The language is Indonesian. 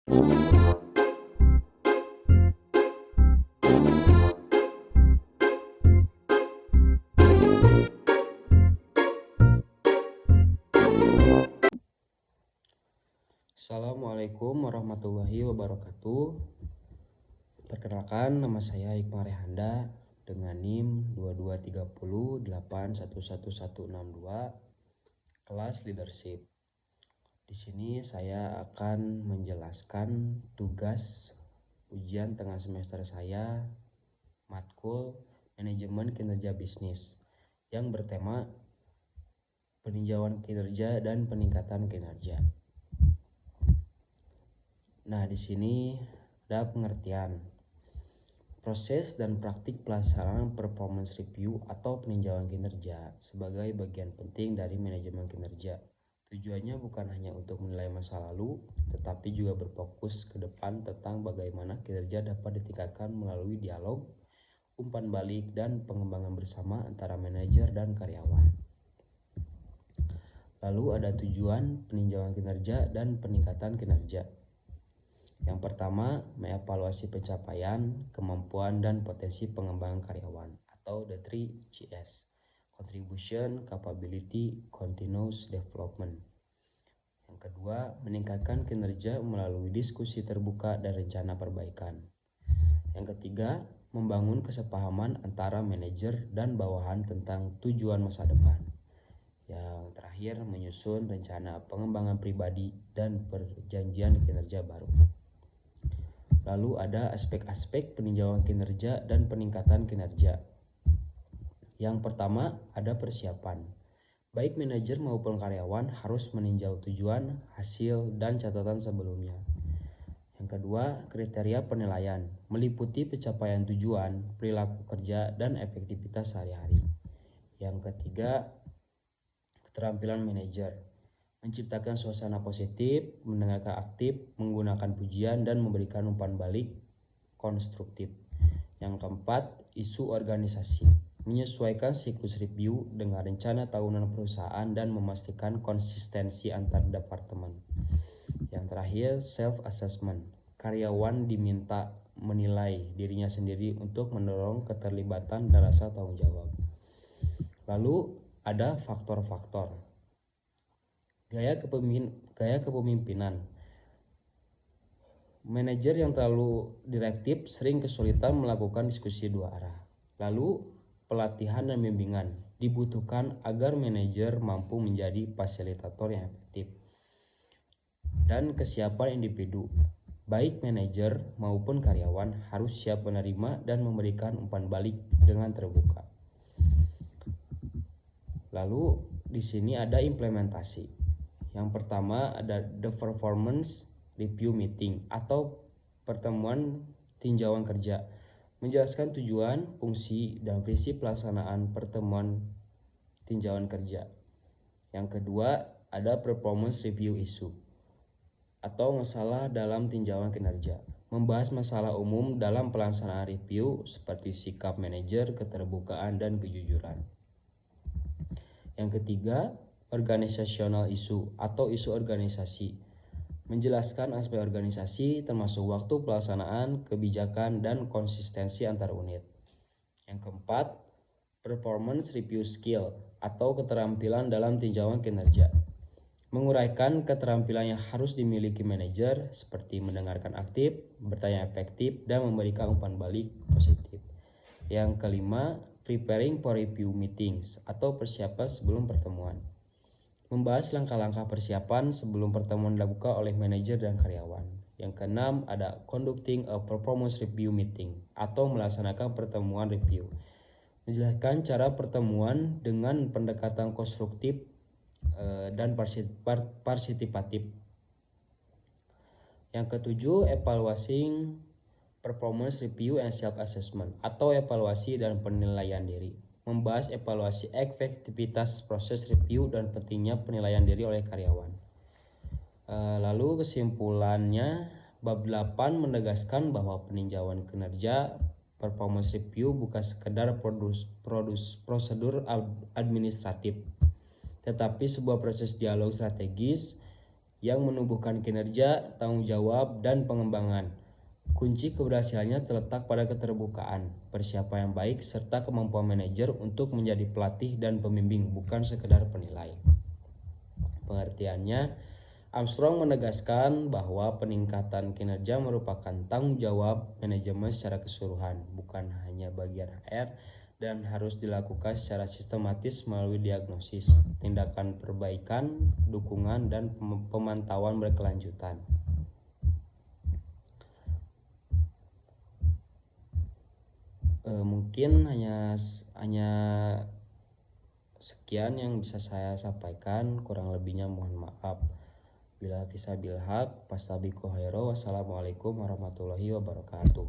Assalamualaikum warahmatullahi wabarakatuh. Perkenalkan, nama saya Hikmah Rehanda dengan NIM 2230811162 kelas leadership. Di sini saya akan menjelaskan tugas ujian tengah semester saya matkul manajemen kinerja bisnis yang bertema peninjauan kinerja dan peningkatan kinerja. Nah, di sini ada pengertian proses dan praktik pelaksanaan performance review atau peninjauan kinerja sebagai bagian penting dari manajemen kinerja. Tujuannya bukan hanya untuk menilai masa lalu, tetapi juga berfokus ke depan tentang bagaimana kinerja dapat ditingkatkan melalui dialog, umpan balik, dan pengembangan bersama antara manajer dan karyawan. Lalu ada tujuan peninjauan kinerja dan peningkatan kinerja. Yang pertama, mengevaluasi pencapaian, kemampuan, dan potensi pengembangan karyawan atau the 3CS. Contribution, Capability, Continuous Development. Yang kedua, meningkatkan kinerja melalui diskusi terbuka dan rencana perbaikan. Yang ketiga, membangun kesepahaman antara manajer dan bawahan tentang tujuan masa depan. Yang terakhir, menyusun rencana pengembangan pribadi dan perjanjian kinerja baru. Lalu ada aspek-aspek peninjauan kinerja dan peningkatan kinerja. Yang pertama ada persiapan. Baik manajer maupun karyawan harus meninjau tujuan, hasil, dan catatan sebelumnya. Yang kedua, kriteria penilaian meliputi pencapaian tujuan, perilaku kerja, dan efektivitas sehari-hari. Yang ketiga, keterampilan manajer menciptakan suasana positif, mendengarkan aktif, menggunakan pujian, dan memberikan umpan balik konstruktif. Yang keempat, isu organisasi menyesuaikan siklus review dengan rencana tahunan perusahaan dan memastikan konsistensi antar departemen. Yang terakhir, self-assessment. Karyawan diminta menilai dirinya sendiri untuk mendorong keterlibatan dan rasa tanggung jawab. Lalu ada faktor-faktor. Gaya kepemimpinan. Manajer yang terlalu direktif sering kesulitan melakukan diskusi dua arah. Lalu pelatihan dan bimbingan dibutuhkan agar manajer mampu menjadi fasilitator yang efektif. Dan kesiapan individu, baik manajer maupun karyawan harus siap menerima dan memberikan umpan balik dengan terbuka. Lalu di sini ada implementasi. Yang pertama ada the performance review meeting atau pertemuan tinjauan kerja, menjelaskan tujuan, fungsi, dan prinsip pelaksanaan pertemuan tinjauan kerja. Yang kedua ada performance review issue atau masalah dalam tinjauan kinerja, membahas masalah umum dalam pelaksanaan review seperti sikap manajer, keterbukaan, dan kejujuran. Yang ketiga, organizational issue atau isu organisasi, menjelaskan aspek organisasi termasuk waktu pelaksanaan, kebijakan, dan konsistensi antar unit. Yang keempat, performance review skill atau keterampilan dalam tinjauan kinerja, menguraikan keterampilan yang harus dimiliki manajer seperti mendengarkan aktif, bertanya efektif, dan memberikan umpan balik positif. Yang kelima, preparing for review meetings atau persiapan sebelum pertemuan, membahas langkah-langkah persiapan sebelum pertemuan dilakukan oleh manajer dan karyawan. Yang keenam ada conducting a performance review meeting atau melaksanakan pertemuan review, menjelaskan cara pertemuan dengan pendekatan konstruktif dan partisipatif. Yang ketujuh, evaluating performance review and self-assessment atau evaluasi dan penilaian diri, membahas evaluasi efektivitas proses review dan pentingnya penilaian diri oleh karyawan. Lalu kesimpulannya, bab 8 menegaskan bahwa peninjauan kinerja performance review bukan sekedar prosedur administratif, tetapi sebuah proses dialog strategis yang menumbuhkan kinerja, tanggung jawab, dan pengembangan. Kunci keberhasilannya terletak pada keterbukaan, persiapan yang baik, serta kemampuan manajer untuk menjadi pelatih dan pembimbing, bukan sekedar penilai. Pengertiannya, Armstrong menegaskan bahwa peningkatan kinerja merupakan tanggung jawab manajemen secara keseluruhan, bukan hanya bagian HR, dan harus dilakukan secara sistematis melalui diagnosis, tindakan perbaikan, dukungan, dan pemantauan berkelanjutan. Mungkin hanya sekian yang bisa saya sampaikan, kurang lebihnya mohon maaf. Bila fisabil haq, fastabiqul khairat. Wassalamualaikum warahmatullahi wabarakatuh.